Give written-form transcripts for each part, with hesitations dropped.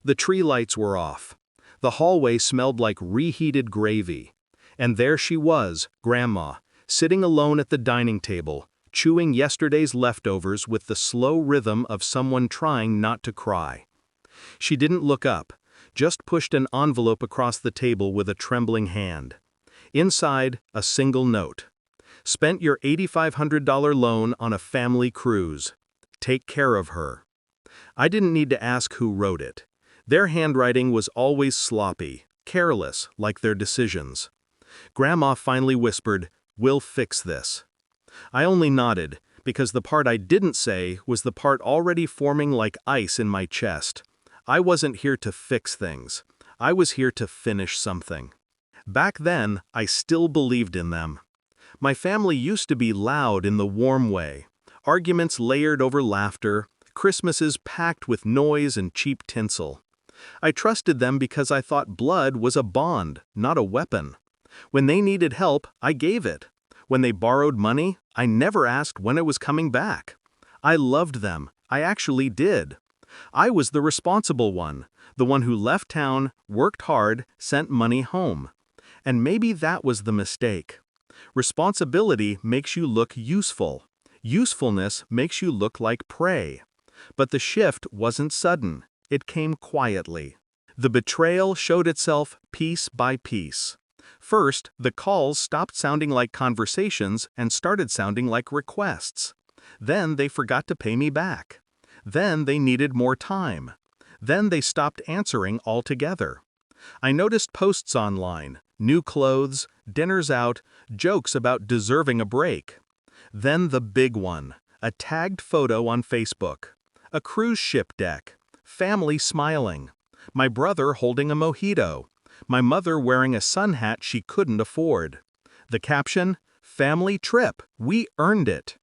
The tree lights were off. The hallway smelled like reheated gravy. And there she was, Grandma, sitting alone at the dining table, chewing yesterday's leftovers with the slow rhythm of someone trying not to cry. She didn't look up, just pushed an envelope across the table with a trembling hand. Inside, a single note. Spent your $8,500 loan on a family cruise. Take care of her. I didn't need to ask who wrote it. Their handwriting was always sloppy, careless, like their decisions. Grandma finally whispered, "We'll fix this." I only nodded, because the part I didn't say was the part already forming like ice in my chest. I wasn't here to fix things. I was here to finish something. Back then, I still believed in them. My family used to be loud in the warm way. Arguments layered over laughter, Christmases packed with noise and cheap tinsel. I trusted them because I thought blood was a bond, not a weapon. When they needed help, I gave it. When they borrowed money, I never asked when it was coming back. I loved them. I actually did. I was the responsible one, the one who left town, worked hard, sent money home. And maybe that was the mistake. Responsibility makes you look useful. Usefulness makes you look like prey. But the shift wasn't sudden. It came quietly. The betrayal showed itself piece by piece. First, the calls stopped sounding like conversations and started sounding like requests. Then they forgot to pay me back. Then they needed more time. Then they stopped answering altogether. I noticed posts online, new clothes, dinners out, jokes about deserving a break. Then the big one, a tagged photo on Facebook. A cruise ship deck. Family smiling. My brother holding a mojito. My mother wearing a sun hat she couldn't afford. The caption, "Family trip, we earned it."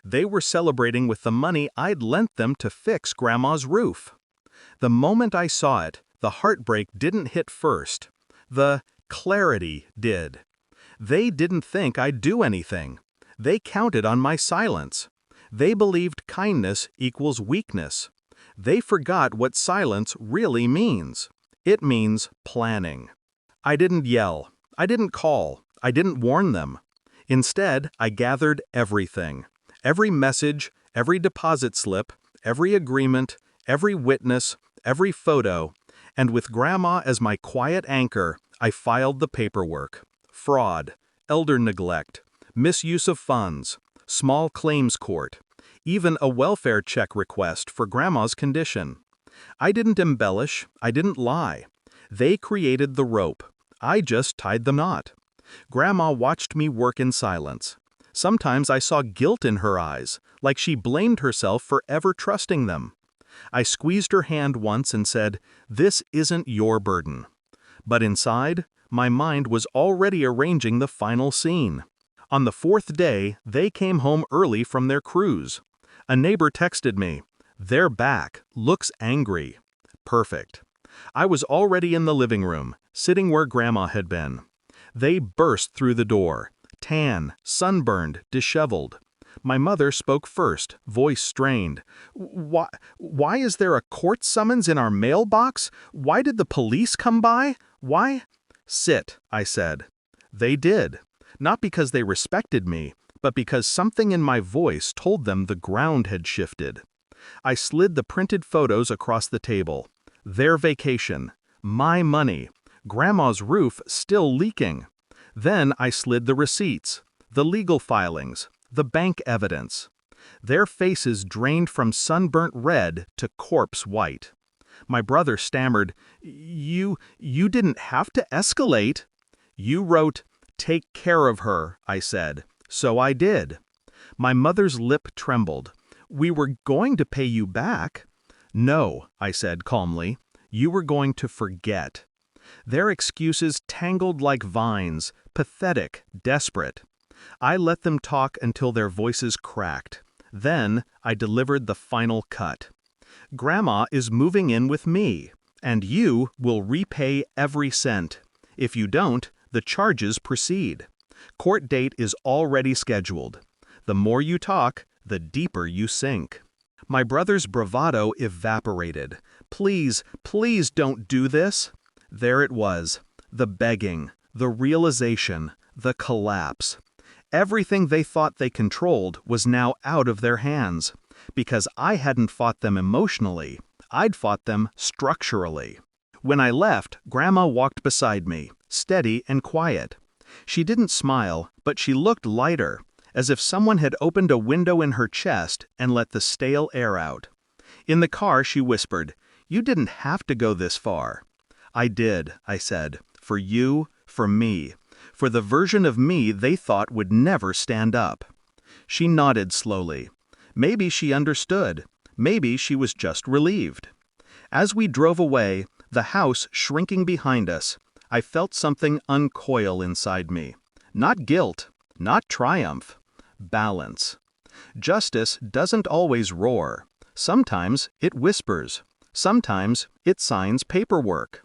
They were celebrating with the money I'd lent them to fix Grandma's roof. The moment I saw it, the heartbreak didn't hit first. The clarity did. They didn't think I'd do anything. They counted on my silence. They believed kindness equals weakness. They forgot what silence really means. It means planning. I didn't yell. I didn't call. I didn't warn them. Instead, I gathered everything. Every message, every deposit slip, every agreement, every witness, every photo, and with Grandma as my quiet anchor, I filed the paperwork. Fraud, elder neglect, misuse of funds, small claims court, even a welfare check request for Grandma's condition. I didn't embellish, I didn't lie. They created the rope. I just tied the knot. Grandma watched me work in silence. Sometimes I saw guilt in her eyes, like she blamed herself for ever trusting them. I squeezed her hand once and said, "This isn't your burden." But inside, my mind was already arranging the final scene. On the fourth day, they came home early from their cruise. A neighbor texted me, "They're back, looks angry." Perfect. I was already in the living room, sitting where Grandma had been. They burst through the door, tan, sunburned, disheveled. My mother spoke first, voice strained. Why is there a court summons in our mailbox? Why did the police come by? Why?" "Sit," I said. They did. Not because they respected me, but because something in my voice told them the ground had shifted. I slid the printed photos across the table. Their vacation. My money. Grandma's roof still leaking. Then I slid the receipts, the legal filings, the bank evidence. Their faces drained from sunburnt red to corpse white. My brother stammered, You didn't have to escalate." "You wrote, 'Take care of her,'" I said. "So I did." My mother's lip trembled. "We were going to pay you back." "No," I said calmly. "You were going to forget." Their excuses tangled like vines, pathetic, desperate. I let them talk until their voices cracked. Then I delivered the final cut. "Grandma is moving in with me, and you will repay every cent. If you don't, the charges proceed. Court date is already scheduled. The more you talk, the deeper you sink." My brother's bravado evaporated. Please, please don't do this. There it was. The begging, the realization, the collapse. Everything they thought they controlled was now out of their hands. Because I hadn't fought them emotionally, I'd fought them structurally. When I left, Grandma walked beside me, steady and quiet. She didn't smile, but she looked lighter, as if someone had opened a window in her chest and let the stale air out. In the car, she whispered, "You didn't have to go this far." "I did," I said, "for you, for me, for the version of me they thought would never stand up." She nodded slowly. Maybe she understood. Maybe she was just relieved. As we drove away, the house shrinking behind us, I felt something uncoil inside me. Not guilt, not triumph, balance. Justice doesn't always roar. Sometimes it whispers. Sometimes it signs paperwork.